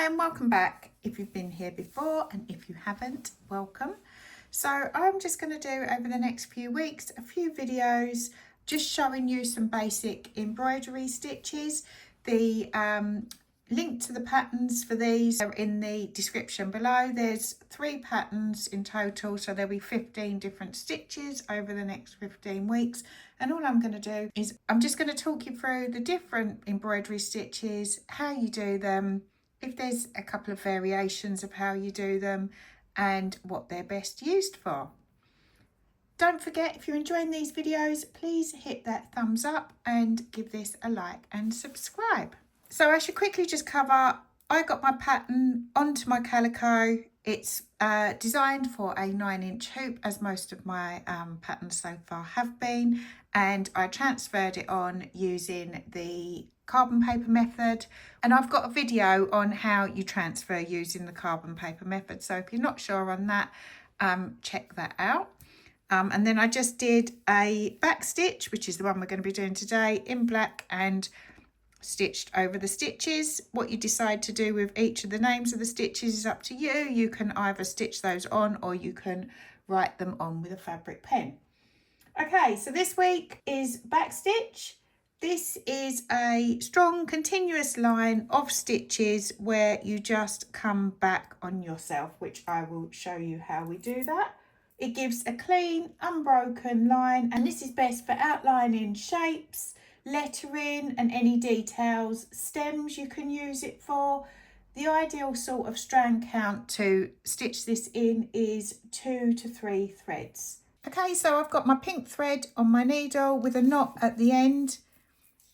Hi and welcome back if you've been here before, and if you haven't, welcome. So I'm just going to do over the next few weeks a few videos just showing you some basic embroidery stitches. The link to the patterns for these are in the description below. There's 3 patterns in total, so there'll be 15 different stitches over the next 15 weeks. And all I'm going to do is I'm just going to talk you through the different embroidery stitches, how you do them, if there's a couple of variations of how you do them, and what they're best used for. Don't forget, if you're enjoying these videos, please hit that thumbs up and give this a like and subscribe. So I should quickly just cover, I got my pattern onto my calico. It's designed for a 9-inch hoop, as most of my patterns so far have been, and I transferred it on using the carbon paper method, and I've got a video on how you transfer using the carbon paper method, so if you're not sure on that, check that out. And then I just did a back stitch, which is the one we're going to be doing today, in black, and stitched over the stitches. What you decide to do with each of the names of the stitches is up to you. You can either stitch those on or you can write them on with a fabric pen. Okay, so this week is back stitch. This is a strong continuous line of stitches where you just come back on yourself, which I will show you how we do that. It gives a clean, unbroken line, and this is best for outlining shapes, lettering and any details. Stems you can use it for. The ideal sort of strand count to stitch this in is 2 to 3 threads. Okay, so I've got my pink thread on my needle with a knot at the end,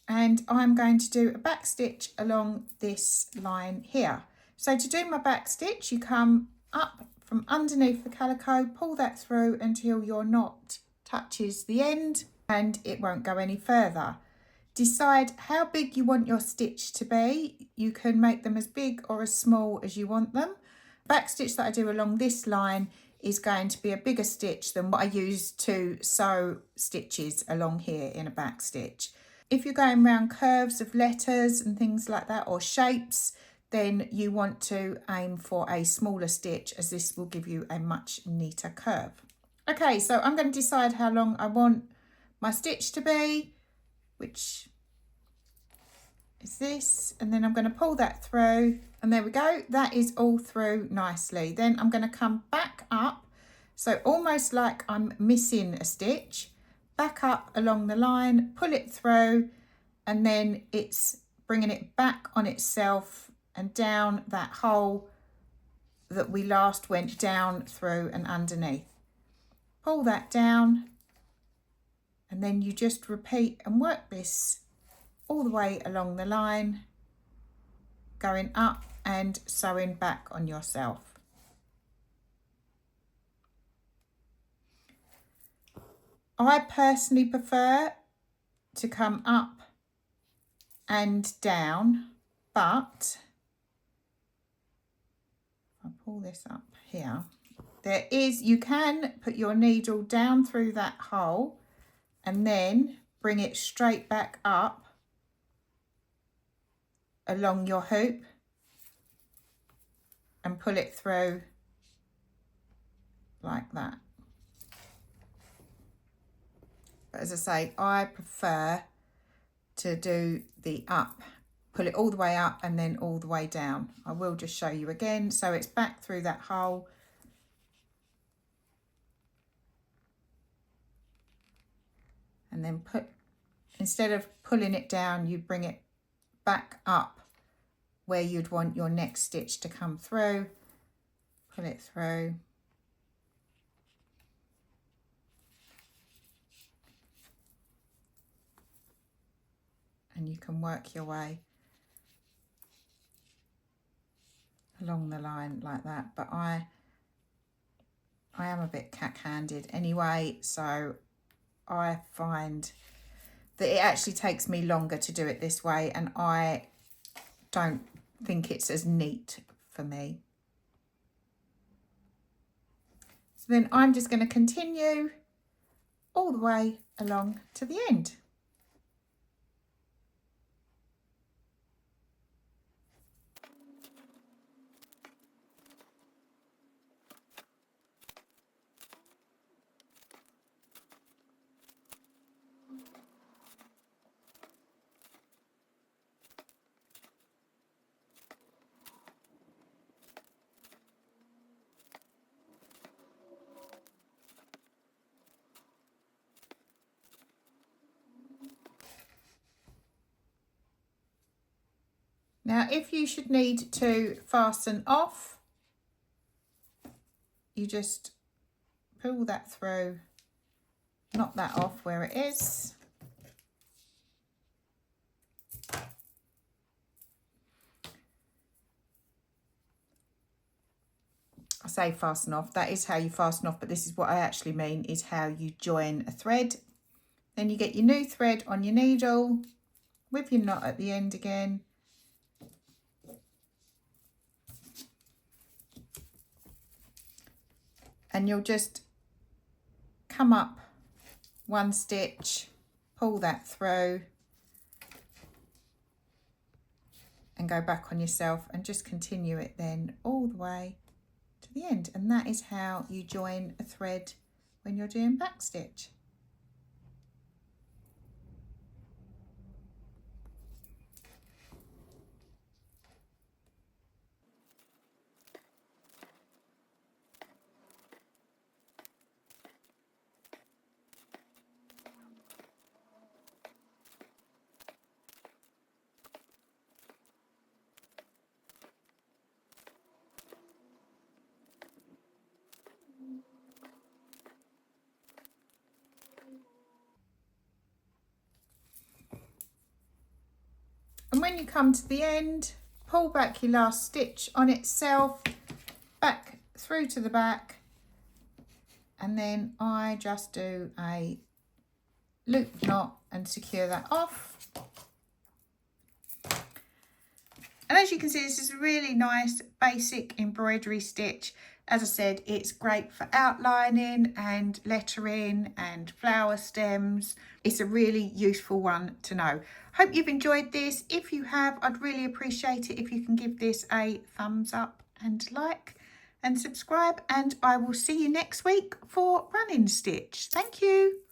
and I'm going to do a back stitch along this line here. So to do my back stitch, you come up from underneath the calico, pull that through until your knot touches the end and it won't go any further. Decide how big you want your stitch to be. You can make them as big or as small as you want them. Back stitch that I do along this line is going to be a bigger stitch than what I use to sew stitches along here in a back stitch. If you're going around curves of letters and things like that, or shapes, then you want to aim for a smaller stitch, as this will give you a much neater curve. Okay, so I'm going to decide how long I want my stitch to be, which is this, and then I'm going to pull that through, and there we go, that is all through nicely. Then I'm going to come back up, so almost like I'm missing a stitch, back up along the line, pull it through, and then it's bringing it back on itself and down that hole that we last went down through and underneath. Pull that down, and then you just repeat and work this all the way along the line, going up and sewing back on yourself. I personally prefer to come up and down, but I'll pull this up here. You can put your needle down through that hole and then bring it straight back up along your hoop and pull it through like that. But as I say, I prefer to do the up, pull it all the way up and then all the way down. I will just show you again. So it's back through that hole, and then instead of pulling it down, you bring it back up where you'd want your next stitch to come through, pull it through, and you can work your way along the line like that. But I am a bit cack-handed anyway, so I find that it actually takes me longer to do it this way, and I don't think it's as neat for me. So then I'm just going to continue all the way along to the end. Now, if you should need to fasten off, you just pull that through, knock that off where it is. I say fasten off, that is how you fasten off, but this is what I actually mean is how you join a thread. Then you get your new thread on your needle with your knot at the end again. And you'll just come up one stitch, pull that through and go back on yourself and just continue it then all the way to the end. And that is how you join a thread when you're doing back stitch. And when you come to the end, pull back your last stitch on itself, back through to the back, and then I just do a loop knot and secure that off. And as you can see, this is a really nice basic embroidery stitch. As I said, it's great for outlining and lettering and flower stems. It's a really useful one to know. Hope you've enjoyed this. If you have, I'd really appreciate it if you can give this a thumbs up and like and subscribe. And I will see you next week for running stitch. Thank you.